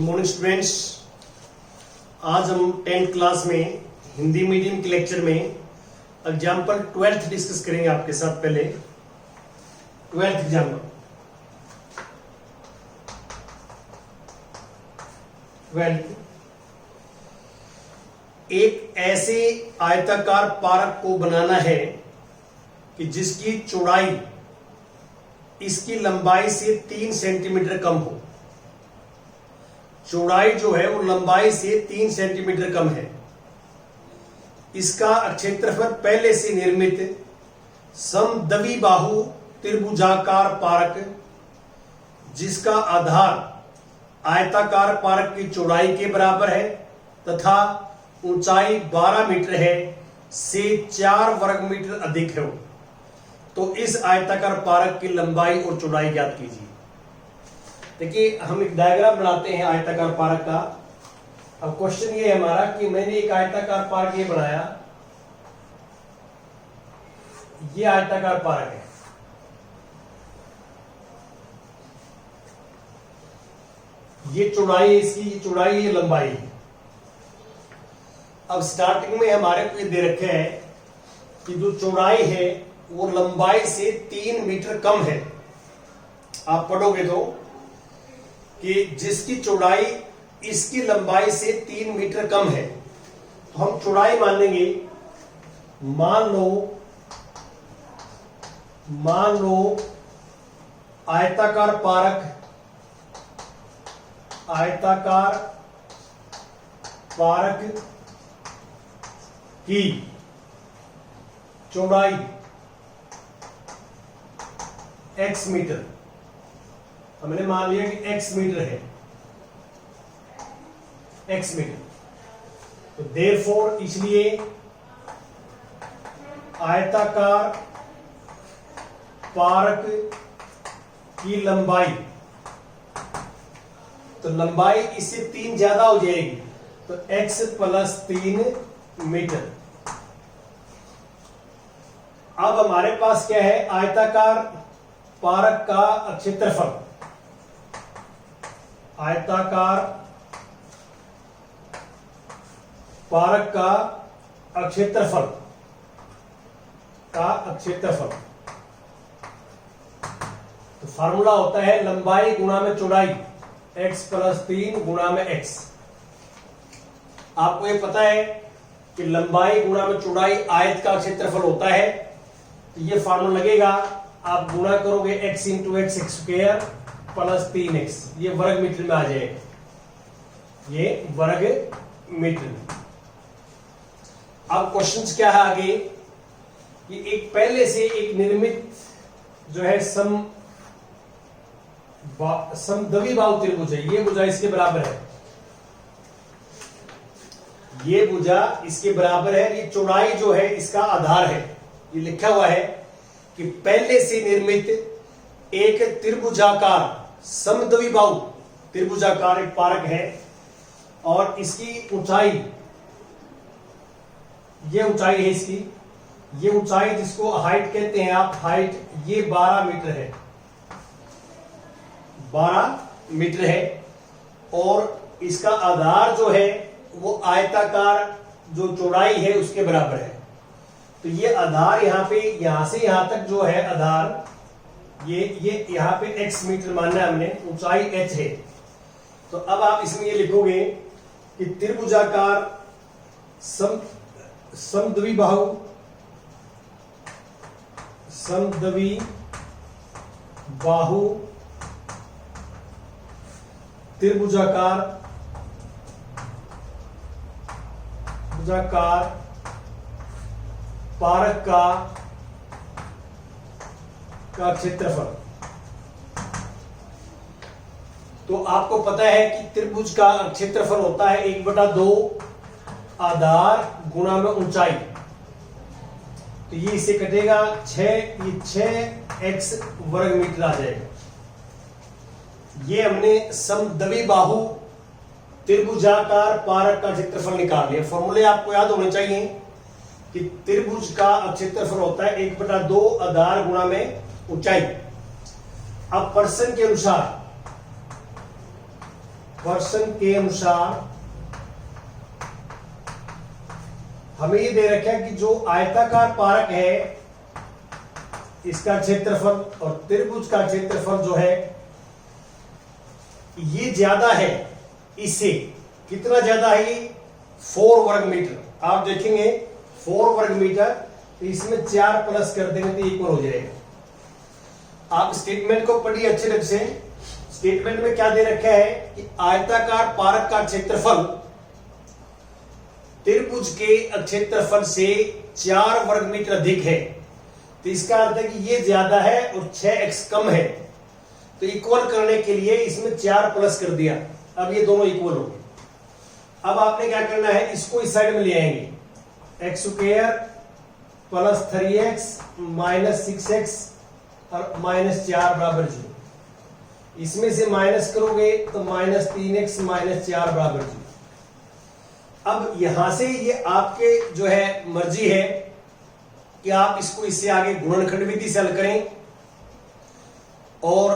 Morning students, आज हम 10th class में हिंदी मीडियम के लेक्चर में एग्जाम्पल 12th डिस्कस करेंगे आपके साथ। पहले 12th एग्जाम्पल 12 एक ऐसे आयताकार पार्क को बनाना है कि जिसकी चौड़ाई इसकी लंबाई से 3 सेंटीमीटर कम हो। चौड़ाई जो है वो लंबाई से 3 सेंटीमीटर कम है। इसका क्षेत्रफल पहले से निर्मित समद्विबाहु त्रिभुजाकार पार्क जिसका आधार आयताकार पार्क की चौड़ाई के बराबर है तथा ऊंचाई 12 मीटर है से 4 वर्ग मीटर अधिक है, तो इस आयताकार पार्क की लंबाई और चौड़ाई ज्ञात कीजिए। देखिए, हम एक डायग्राम बनाते हैं आयताकार पार्क का। अब क्वेश्चन ये है हमारा कि मैंने एक आयताकार पार्क ये बनाया, ये आयताकार पार्क है। ये चौड़ाई है इसकी, ये चौड़ाई, ये लंबाई है। अब स्टार्टिंग में हमारे को ये दे रखे है कि जो चौड़ाई है वो लंबाई से 3 मीटर कम है। आप पढ़ोगे तो कि जिसकी चौड़ाई इसकी लंबाई से 3 मीटर कम है, तो हम चौड़ाई मानेंगे। मान लो आयताकार पार्क की चौड़ाई x मीटर, हमने मान लिया कि x मीटर है, x मीटर। तो देयरफॉर इसलिए आयताकार पार्क की लंबाई, तो लंबाई इससे 3 ज्यादा हो जाएगी, तो x + 3 मीटर। अब हमारे पास क्या है, आयताकार पार्क का क्षेत्रफल। आयताकार पार्क का क्षेत्रफल तो फार्मूला होता है लंबाई गुणा में चौड़ाई, x + 3 गुणा में x। आपको ये पता है कि लंबाई गुणा में चौड़ाई आयत का क्षेत्रफल होता है, तो ये फार्मूला लगेगा। आप गुणा करोगे x × x² + 3x, ये वर्ग मीटर में आ जाएगा, ये वर्ग मीटर में। अब क्वेश्चंस क्या है आगे कि एक पहले से एक निर्मित जो है समद्विबाहु त्रिभुज है। ये भुजा इसके बराबर है, ये भुजा इसके बराबर है। ये चौड़ाई जो है इसका आधार है। ये लिखा हुआ है कि पहले से निर्मित एक त्रिभुजाकार समद्विबाहु त्रिभुजाकार एक पार्क है और इसकी ऊंचाई, ये ऊंचाई है इसकी, ये ऊंचाई जिसको हाइट कहते हैं आप, हाइट, ये 12 मीटर है, 12 मीटर है। और इसका आधार जो है वो आयताकार जो चौड़ाई है उसके बराबर है। तो ये आधार यहां से यहां तक जो है आधार, ये यहां पे x मीटर मानना है हमने, ऊंचाई h है। तो अब आप इसमें ये लिखोगे कि त्रिभुजाकार समद्विबाहु त्रिभुजाकार पार्क का क्षेत्रफल। तो आपको पता है कि त्रिभुज का क्षेत्रफल होता है 1/2 आधार गुणा में ऊंचाई। तो ये इसे कटेगा 6x वर्ग मीटर आ जाएगा। ये हमने समद्विबाहु त्रिभुजाकार पार्क का क्षेत्रफल निकाल लिया। फॉर्मूले आपको याद होने चाहिए कि त्रिभुज का क्षेत्रफल होता है 1/2 आधार गुणा में ऊंचाई। अब प्रश्न के अनुसार प्रश्न के अनुसार हमें ये दे रखा है कि जो आयताकार पारक है इसका क्षेत्रफल और त्रिभुज का क्षेत्रफल जो है ये ज्यादा है, इससे कितना ज्यादा है ये 4 वर्ग मीटर। आप देखेंगे 4 वर्ग मीटर, तो इसमें 4 प्लस कर देंगे तो इक्वल हो जाएगा। आप स्टेटमेंट को पढ़िए अच्छे ढंग से। स्टेटमेंट में क्या दे रखा है कि आयताकार पारक का क्षेत्रफल त्रिभुज के क्षेत्रफल से 4 वर्ग मीटर अधिक है, तो इसका अर्थ है कि ये ज्यादा है और 6x कम है, तो इक्वल करने के लिए इसमें 4 प्लस कर दिया। अब ये दोनों इक्वल हो गए। अब आपने क्या करना है, इसको इस साइड में ले आएंगे, x square plus 3x minus 6x और माइनस 4 बराबर 0। इसमें से माइनस करोगे तो माइनस 3x माइनस 4 बराबर 0। अब यहां से ये आपके जो है मर्जी है कि आप इसको इससे आगे गुणनखंड विधि से हल करें और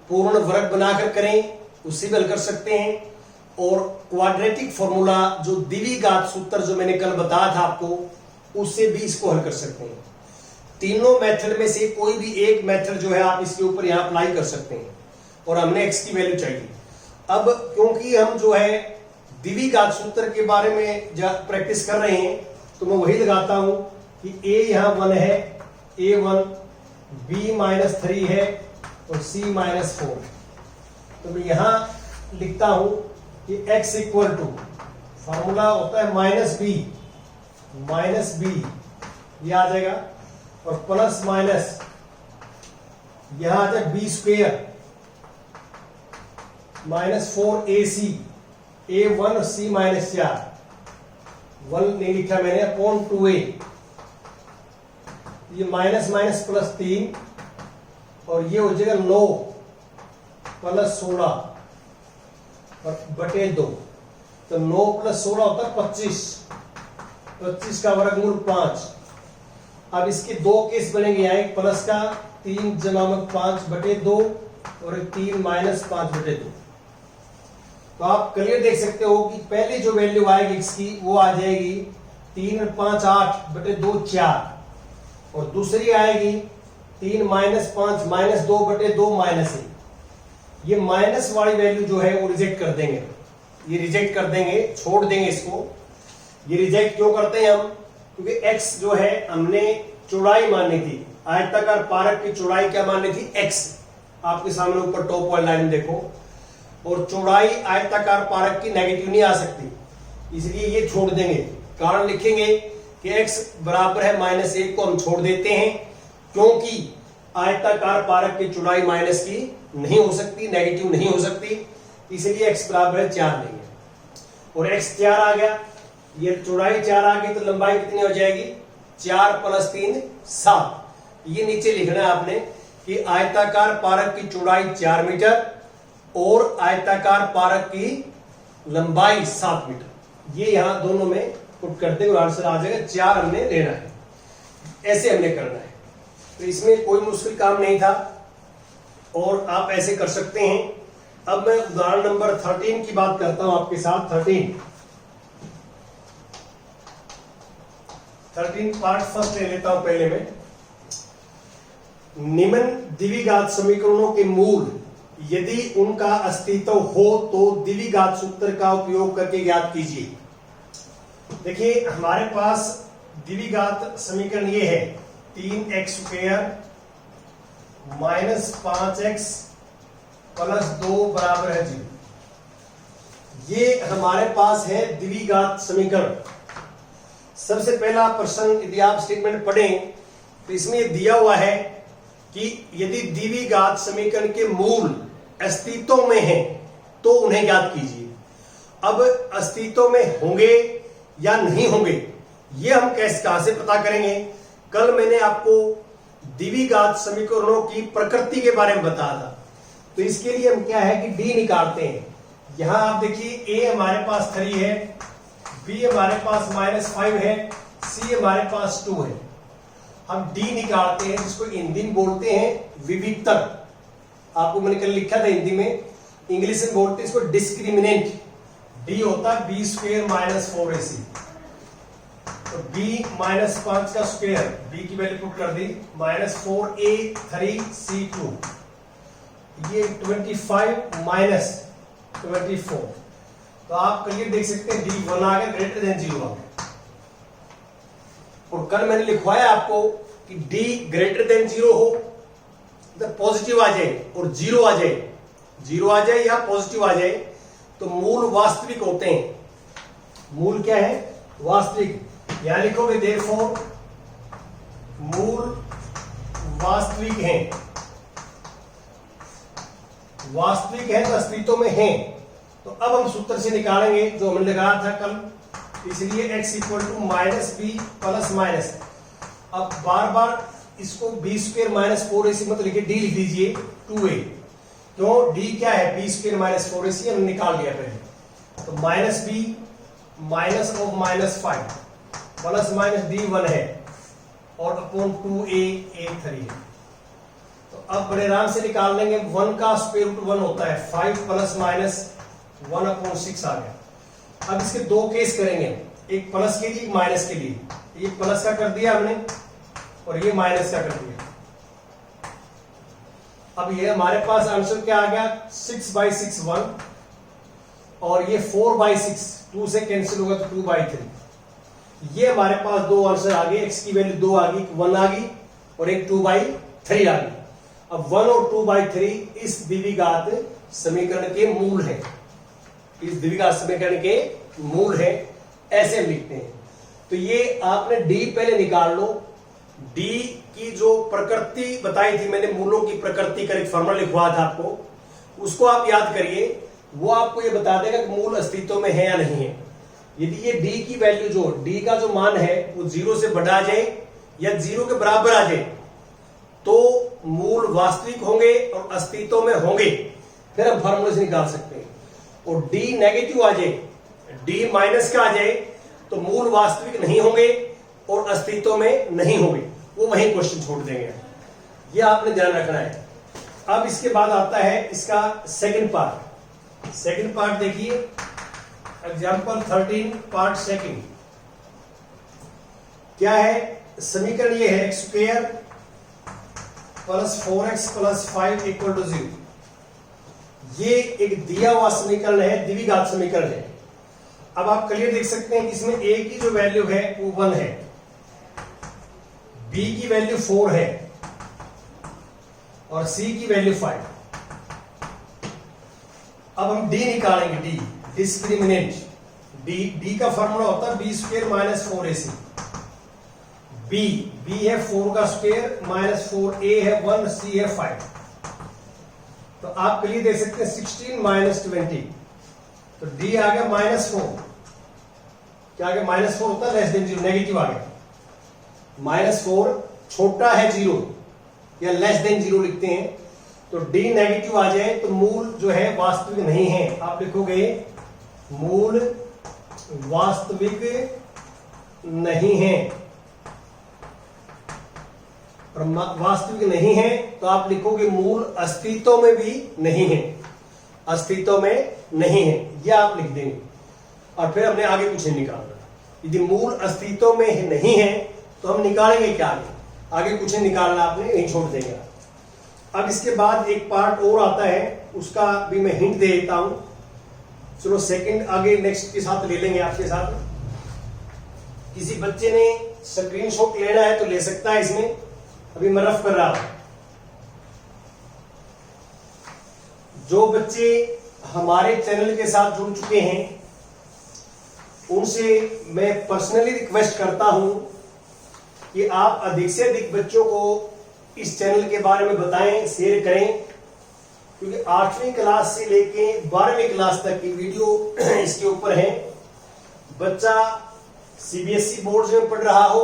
पूर्ण वर्ग बनाकर करें, उससे भी हल कर सकते हैं। और क्वाड्रेटिक फॉर्मूला जो द्विघात सूत्र जो मैंने कल बताया था आपको, उससे भी इसको हल कर सकते हैं। तीनों मेथड में से कोई भी एक मेथड जो है आप इसके ऊपर यहां अप्लाई कर सकते हैं। और हमने x की वैल्यू चाहिए। अब क्योंकि हम जो है द्विघात सूत्र के बारे में प्रैक्टिस कर रहे हैं, तो मैं वही लगाता हूं कि a यहां 1 है, a1, b माइनस 3 है और c माइनस 4। तो मैं यहां लिखता हूं कि x इक्वल टू फॉर्मूला होता है माइनस बी, ये आ जाएगा, और प्लस माइनस यहां आ जाए B square minus 4ac, a1 और c माइनस 4, 1 नहीं लिखा मैंने, अपॉन 2a, ये माइनस माइनस प्लस 3 और ये हो जाएगा 9 प्लस 16 और बटे 2। तो 9 प्लस 16 होता है 25 का वर्गमूल 5। अब इसके दो केस बनेंगे, यहाँ एक प्लस का 3 जमा में 5 बटे 2 और 3 माइनस 5 बटे 2। तो आप क्लियर देख सकते हो कि पहली जो वैल्यू आएगी इसकी वो आ जाएगी 3 और 5 8 बटे 2 4, और दूसरी आएगी 3 माइनस 5 माइनस 2 बटे 2 माइनस 1। ये माइनस वाली वैल्यू जो है वो रिजेक्ट कर देंगे, ये रिजेक्ट कर देंगे, छोड़ देंगे इसको। ये रिजेक्ट क्यों करते हैं हम, क्योंकि x जो है हमने चौड़ाई माननी थी, आयताकार पारक की चौड़ाई क्या माननी थी, x। आपके सामने ऊपर टॉप वाली लाइन देखो, और चौड़ाई आयताकार पारक की नेगेटिव नहीं आ सकती, इसलिए ये छोड़ देंगे। कारण लिखेंगे कि x बराबर है -1 को हम छोड़ देते हैं, क्योंकि आयताकार पारक की चौड़ाई माइनस की नहीं हो सकती, नेगेटिव नहीं हो सकती, इसलिए x बराबर है 4 लेंगे। और x 4 आ गया, ये चौड़ाई 4 आ गई, तो लंबाई कितनी हो जाएगी, 4 प्लस 3 7। ये नीचे लिखना है आपने कि आयताकार पारक की चौड़ाई 4 मीटर और आयताकार पारक की लंबाई 7 मीटर। ये यहां दोनों में पुट करते हुए आंसर आ जाएगा, 4 हमने लेना है, ऐसे हमने करना है। तो इसमें कोई मुश्किल काम नहीं था और आप ऐसे कर सकते हैं। अब मैं उदाहरण नंबर 13 की बात करता हूं आपके साथ। 13 पार्ट फर्स्ट ले लेता हूं पहले में। निम्न द्विघात समीकरणों के मूल यदि उनका अस्तित्व हो तो द्विघात सूत्र का उपयोग करके ज्ञात कीजिए। देखिए हमारे पास द्विघात समीकरण ये है, 3x square minus 5x plus 2 बराबर है 0। ये हमारे पास है द्विघात समीकरण। सबसे पहला प्रश्न यदि आप स्टेटमेंट पढ़ें तो इसमें दिया हुआ है कि यदि द्विघात समीकरण के मूल अस्तित्व में हैं तो उन्हें ज्ञात कीजिए। अब अस्तित्व में होंगे या नहीं होंगे ये हम कहां से पता करेंगे। कल मैंने आपको द्विघात समीकरणों की प्रकृति के बारे में बताया था, तो इसके लिए हम क्या है कि डी निकालते हैं। यहां आप देखिए a हमारे पास 3 है, b हमारे पास -5 है, c हमारे पास 2 है। हम डी निकालते हैं जिसको हिंदी में बोलते हैं विविक्तर। आपको मैंने कल लिखा था हिंदी में, इंग्लिश में बोलते हैं इसको डिस्क्रिमिनेंट। डी होता है बी स्क्वेयर माइनस 4ac। तो b माइनस 5 का स्क्वेयर, b की वैल्यू पुट कर दी, माइनस 4a3c2, ये 25 माइनस 24। तो आप क्लियर देख सकते हैं d 1 आ गया, ग्रेटर देन 0 आ गया। और कल मैंने लिखवाया आपको कि d ग्रेटर देन 0 हो तो पॉजिटिव आ जाए और 0 आ जाए, 0 आ जाए या पॉजिटिव आ जाए तो मूल वास्तविक होते हैं। मूल क्या है? वास्तविक। यहां लिखोगे देयरफॉर मूल वास्तविक हैं, वास्तविक है तो अस्तित्व में हैं। तो अब हम सूत्र से निकालेंगे जो हमने लगाया था कल, इसलिए x equal to minus b plus minus. अब बार बार इसको बी स्क्वेयर माइनस 4ac मत लिखिए, डी लिख दीजिए 2a। क्यों? डी क्या है? बी स्क्वेयर माइनस 4ac हमने निकाल लिया पहले। तो minus b minus of minus 5 plus minus d 1 है और अपॉन 2a a 3 है। तो अब बड़े आराम से निकाल लेंगे। 1 का स्क्वायर रूट 1 होता है 5 प्लस माइनस 1/6 आ गया। अब इसके दो केस करेंगे, एक प्लस के लिए एक माइनस के लिए। ये प्लस का कर दिया हमने और ये माइनस का कर दिया। अब ये हमारे पास आंसर क्या आ गया? 6/6 1 और ये 4/6 2 से कैंसिल होगा तो 2/3। ये हमारे पास दो आंसर आ गए। x की वैल्यू 2 आ गई, 1 आ गई और एक 2/3 आ गई। अब 1 और 2/3 इस द्विघात समीकरण के मूल है, इस द्विघात समीकरण के मूल है, ऐसे हम लिखते हैं। तो ये आपने d पहले निकाल लो। d की जो प्रकृति बताई थी मैंने, मूलों की प्रकृति का एक फॉर्मूला लिखवा था आपको, उसको आप याद करिए। वो आपको ये बता देगा कि मूल अस्तित्व में है या नहीं है। यदि ये d की वैल्यू जो d का जो मान है वो 0 से बढ़ा जाए या 0 के बराबर आ जाए तो मूल वास्तविक होंगे और अस्तित्व में होंगे, फिर हम फॉर्मूले से निकाल सकते हैं। और d नेगेटिव आ जाए, d माइनस का आ जाए तो मूल वास्तविक नहीं होंगे और अस्तित्व में नहीं होंगे, वो वहीं क्वेश्चन छोड़ देंगे। ये आपने ध्यान रखना है। अब इसके बाद आता है इसका सेकंड पार्ट। सेकंड पार्ट देखिए, एग्जांपल 13 पार्ट सेकंड। क्या है समीकरण? ये है x square plus 4x plus 5 equal to 0। ये एक दिया हुआ समीकरण है, द्विघात समीकरण है। अब आप क्लियर देख सकते हैं कि इसमें a की जो वैल्यू है वो 1 है, b की वैल्यू 4 है और c की वैल्यू 5। अब हम d निकालेंगे, d डिस्क्रिमिनेंट। d का फॉर्मूला होता है b square minus 4ac। b है 4 का स्क्वायर माइनस 4a है 1, c है 5। तो आप क्लियर देख सकते हैं 16 माइनस 20, तो d आ गया -4। क्या आ गया? -4 होता है लेस देन 0, नेगेटिव आ गया। -4 छोटा है 0 या लेस देन 0 लिखते हैं तो d नेगेटिव आ जाए तो मूल जो है वास्तविक नहीं है। आप लिखोगे मूल वास्तविक नहीं है। वास्तविक नहीं है तो आप लिखोगे मूल अस्तित्व में भी नहीं है, अस्तित्व में नहीं है, यह आप लिख देंगे। और फिर हमने आगे कुछ नहीं निकालना। यदि मूल अस्तित्व में नहीं है तो हम निकालेंगे क्या? आगे कुछ नहीं निकालना, आपने यही छोड़ देंगे। अब इसके बाद एक पार्ट और आता है, उसका भी मैं हिंट दे देता हूं। चलो सेकंड आगे नेक्स्ट के साथ ले लेंगे आपके साथ। किसी बच्चे ने स्क्रीनशॉट लेना है तो ले सकता है, इसमें अभी मैं रफ कर रहा हूं। जो बच्चे हमारे चैनल के साथ जुड़ चुके हैं उनसे मैं पर्सनली रिक्वेस्ट करता हूं कि आप अधिक से अधिक बच्चों को इस चैनल के बारे में बताएं, शेयर करें, क्योंकि 8वीं क्लास से लेके 12वीं क्लास तक की वीडियो इसके ऊपर है। बच्चा सीबीएसई बोर्ड में पढ़ रहा हो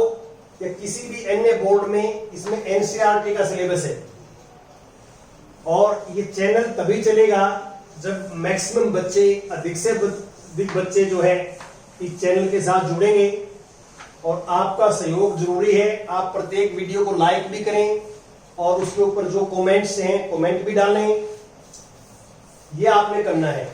या किसी भी अन्य बोर्ड में, इसमें एनसीईआरटी का सिलेबस है। और ये चैनल तभी चलेगा जब मैक्सिमम बच्चे, अधिक से अधिक बच्चे जो है इस चैनल के साथ जुड़ेंगे। और आपका सहयोग जरूरी है। आप प्रत्येक वीडियो को लाइक भी करें और उसके ऊपर जो कमेंट्स हैं कमेंट भी डालें। ये आपने करना है।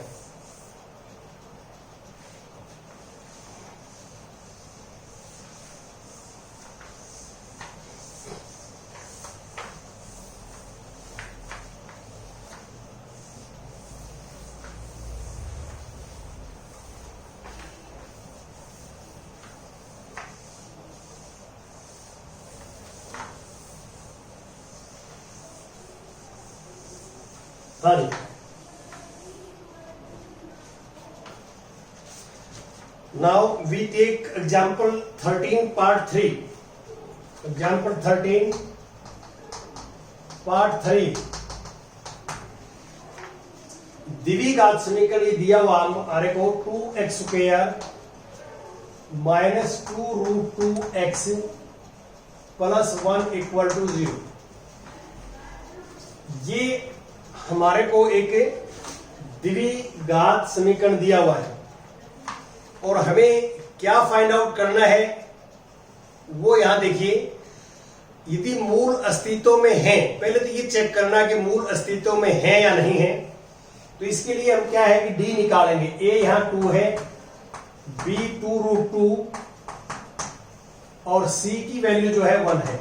हाँ जी, now we take example 13 part 3. Example 13 part 3. द्विघात समीकरण ये दिया हुआ हमारे को 2x square minus 2√2x plus 1 equal to 0। ये हमारे को एक द्विघात समीकरण दिया हुआ है और हमें क्या फाइंड आउट करना है वो यहां देखिए। यदि मूल अस्तित्व में है, पहले तो ये चेक करना कि मूल अस्तित्व में है या नहीं है। तो इसके लिए हम क्या है कि d निकालेंगे। a यहां 2 है, b 2√2 और c की वैल्यू जो है 1 है।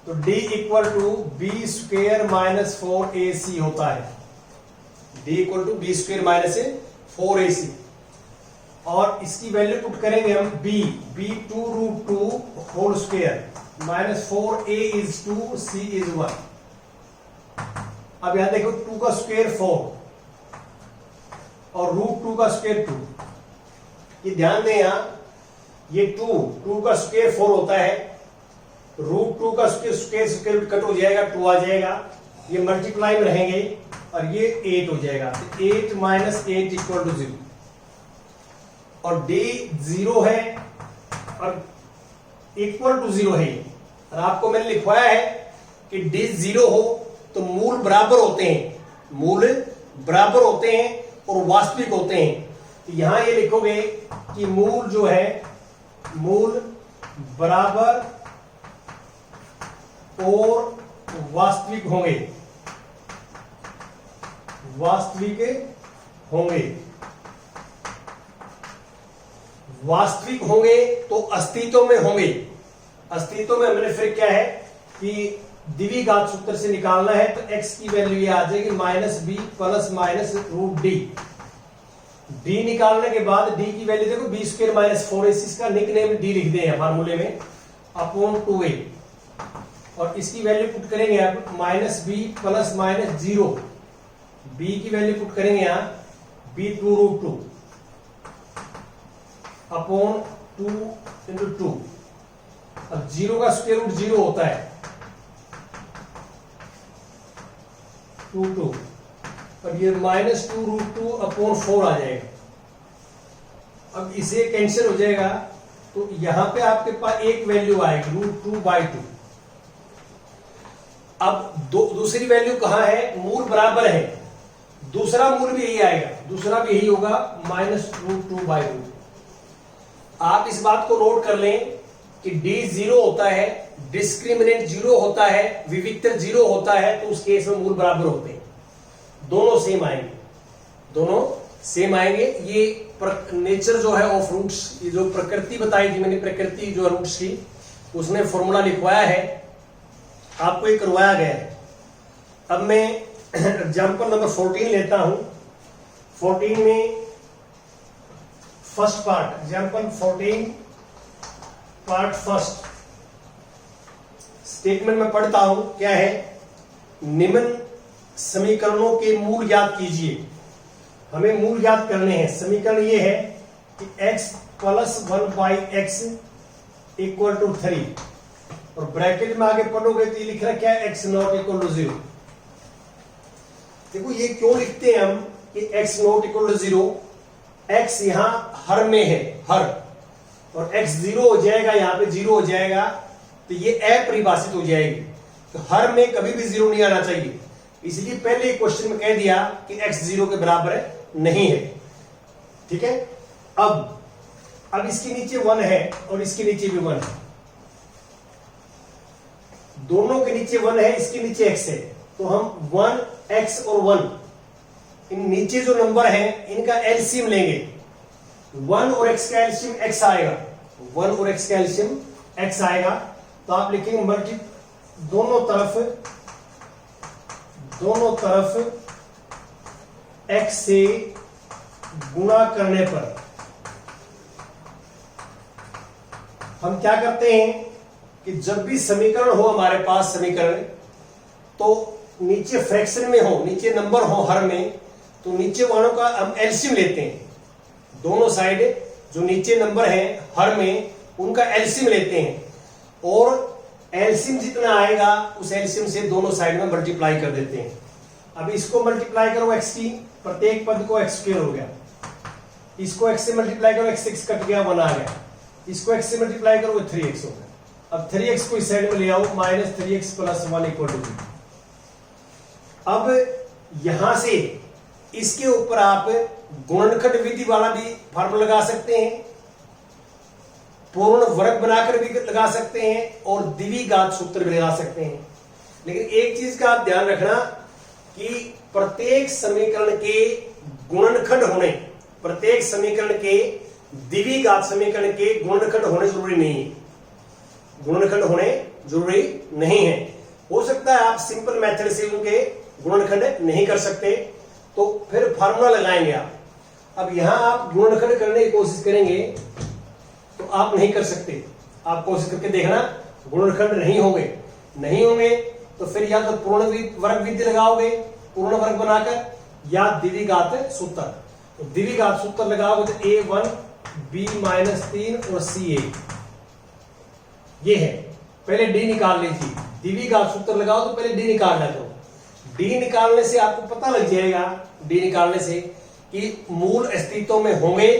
तो d equal to b square minus 4ac होता है। d equal to b square minus 4ac और इसकी वैल्यू पुट करेंगे हम b 2√2 whole square minus 4a is 2 c is 1। अब यहां देखो 2 का स्क्वेयर 4 और √2 का स्क्वेयर 2। ये ध्यान दें यहां, ये 2 का स्क्वेयर 4 होता है, √2 का स्क्वेयर कट हो जाएगा, 2 आ जाएगा, ये मल्टीप्लाई में रहेंगे और ये 8 हो जाएगा। तो 8 माइनस 8 इक्वल टू 0 और d 0 है और इक्वल टू 0 है। और आपको मैंने लिखवाया है कि d 0 हो तो मूल बराबर होते हैं, मूल बराबर होते हैं और वास्तविक होते हैं। तो यहां ये लिखोगे कि मूल जो है, मूल बराबर और वास्तविक होंगे, वास्तविक होंगे। वास्तविक होंगे तो अस्तित्व में होंगे। अस्तित्व में हमने फिर क्या है कि द्विघात सूत्र से निकालना है। तो x की वैल्यू ये आ जाएगी minus b plus minus √d। d निकालने के बाद d की वैल्यू देखो बी स्क्वायर माइनस 4ac, इसका निक नेम d लिख दें फार्मूले में, अपॉन 2a और इसकी वैल्यू पुट करेंगे आप minus b plus minus 0। b की वैल्यू पुट करेंगे यहां b 2√2 अपॉन 2 इंटू 2। अब 0 का स्क्वायर रूट 0 होता है, 2 और ये माइनस 2√2 अपॉन 4 आ जाएगा। अब इसे कैंसिल हो जाएगा तो यहां पे आपके पास एक वैल्यू आएगी √2/2। अब दूसरी वैल्यू कहां है, मूल बराबर है, दूसरा मूल भी यही आएगा, दूसरा भी यही होगा माइनस √2/2। आप इस बात को नोट कर लें कि d 0 होता है, डिस्क्रिमिनेंट 0 होता है, विविक्तर 0 होता है, तो उस केस में मूल बराबर होते हैं, दोनों सेम आएंगे, दोनों सेम आएंगे। ये नेचर जो है ऑफ रूट्स, ये जो प्रकृति बताई थी मैंने, प्रकृति जो रूट्स की, उसने फॉर्मूला लिखवाया है, आपको ये करवाया गया है। अब मैं एग्जाम्पल नंबर 14 लेता हूं। 14 में first part, example 14 part first statement में पढ़ता हूं, क्या है, निम्न समीकरणों के मूल ज्ञात कीजिए। हमें मूल ज्ञात करने हैं। समीकरण ये है कि x plus 1/x equal to 3 और ब्रैकेट में आगे पढ़ोगे तो ये लिख रहा है क्या, x नॉट इक्वल टू 0। देखो ये क्यों लिखते हैं हम कि x not equal to 0, x यहां हर में है, हर, और x 0 हो जाएगा, यहां पे 0 हो जाएगा तो ये अपरिभाषित हो जाएगी। तो हर में कभी भी 0 नहीं आना चाहिए, इसलिए पहले क्वेश्चन में कह दिया कि x 0 के बराबर नहीं है। ठीक है, अब इसके नीचे 1 है और इसके नीचे भी 1 है, दोनों के नीचे 1 है, इसके नीचे x है, तो हम 1x और 1 इन नीचे जो नंबर है इनका एलसीएम लेंगे। 1 और x का एलसीएम x आएगा, 1 और x का एलसीएम x आएगा। तो आप लिखेंगे मल्टी दोनों तरफ x से गुणा करने पर हम क्या करते हैं कि जब भी समीकरण हो हमारे पास समीकरण, तो नीचे फ्रैक्शन में हो, नीचे नंबर हो हर में, तो नीचे वालों का हम एलसीएम लेते हैं। दोनों साइड जो नीचे नंबर है हर में उनका एलसीएम लेते हैं, और एलसीएम जितना आएगा उस एलसीएम से दोनों साइड में मल्टीप्लाई कर देते हैं। अब इसको मल्टीप्लाई करो x की, प्रत्येक पद को x² हो गया, इसको x से मल्टीप्लाई करो x कट गया 1 आ गया, इसको x से मल्टीप्लाई करो 3x हो गया। अब 3x को इस साइड में ले आओ, -3x + 1 = 2। अब यहां से इसके ऊपर आप गुणनखंड विधि वाला भी फार्मूला लगा सकते हैं, पूर्ण वर्ग बनाकर भी लगा सकते हैं, और द्विघात सूत्र भी लगा सकते हैं। लेकिन एक चीज का आप ध्यान रखना कि प्रत्येक समीकरण के गुणनखंड होने, प्रत्येक समीकरण के द्विघात समीकरण के गुणनखंड होने जरूरी नहीं है, गुणनखंड होने जरूरी नहीं है। हो सकता है आप सिंपल मेथड से उनके गुणनखंड नहीं कर सकते, तो फिर फार्मूला लगाएंगे आप। अब यहां आप गुणनखंड करने की कोशिश करेंगे तो आप नहीं कर सकते, आप कोशिश करके देखना, गुणनखंड नहीं होंगे तो फिर या तो पूर्ण वर्ग विधि लगाओगे पूर्ण वर्ग बनाकर, या द्विघात सूत्र। तो द्विघात सूत्र लगाओगे तो a1 b-3 और ca, ये है। पहले d निकाल लीजिए, द्विघात सूत्र लगाओ तो पहले d निकालना करो। d निकालने से आपको पता लग जाएगा, d निकालने से कि मूल अस्तित्व में होंगे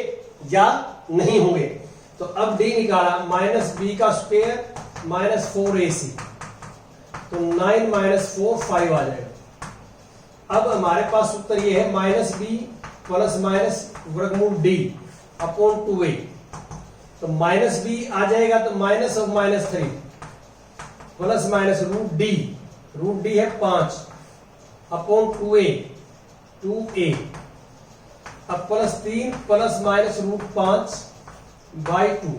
या नहीं होंगे। तो अब d निकाला, -b² -4ac, तो 9 - 4 5 आ जाएगा। अब हमारे पास सूत्र ये है -b ± वर्गमूल d अपॉन 2a, तो -b आ जाएगा तो -3 ± √d है 5 अपॉन 2a, अब +3 ± √5/2।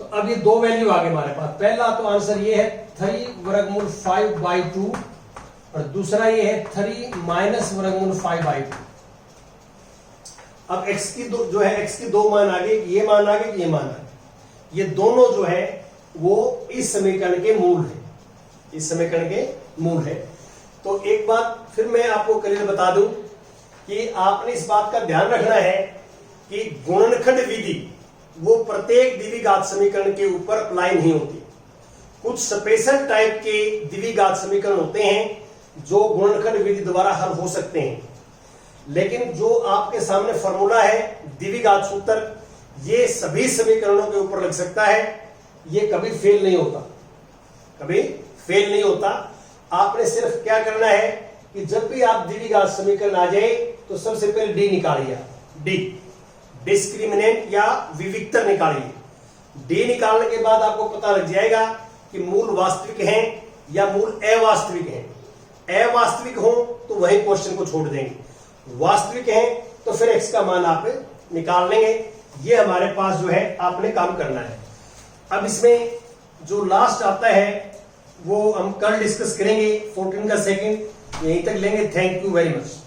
तो अब ये दो वैल्यू आ गए हमारे पास। पहला तो आंसर ये है 3 वर्गमूल 5/2, और दूसरा ये है 3 - वर्गमूल 5/2। अब x की जो है x की दो मान आ गए, ये मान आ गए, ये मान आ गए। ये दोनों जो है वो इस समीकरण के मूल है, इस समीकरण के मूल है। तो एक बात फिर मैं आपको क्लियर बता दूं कि आपने इस बात का ध्यान रखना है कि गुणनखंड विधि वो प्रत्येक द्विघात समीकरण के ऊपर अप्लाई नहीं होती। कुछ स्पेशल टाइप के द्विघात समीकरण होते हैं जो गुणनखंड विधि द्वारा हल हो सकते हैं, लेकिन जो आपके सामने फॉर्मूला है द्विघात सूत्र, ये सभी समीकरणों के ऊपर लग सकता है, ये कभी फेल नहीं होता, कभी फेल नहीं होता। आपने सिर्फ क्या करना है कि जब भी आप द्विघात समीकरण आ जाए तो सबसे पहले डी निकालिए, डी डिस्क्रिमिनेंट या विविक्तर निकालिए। डी निकालने के बाद आपको पता लग जाएगा कि मूल वास्तविक हैं या मूल अवास्तविक हैं। अवास्तविक हो तो वही क्वेश्चन को छोड़ देंगे, वास्तविक हैं तो फिर x का मान आप निकाल लेंगे। ये हमारे पास जो है आपने काम करना है। अब इसमें जो लास्ट आता है वो हम कल डिस्कस करेंगे, 14 का सेकंड। यहीं तक लेंगे। Thank you very much.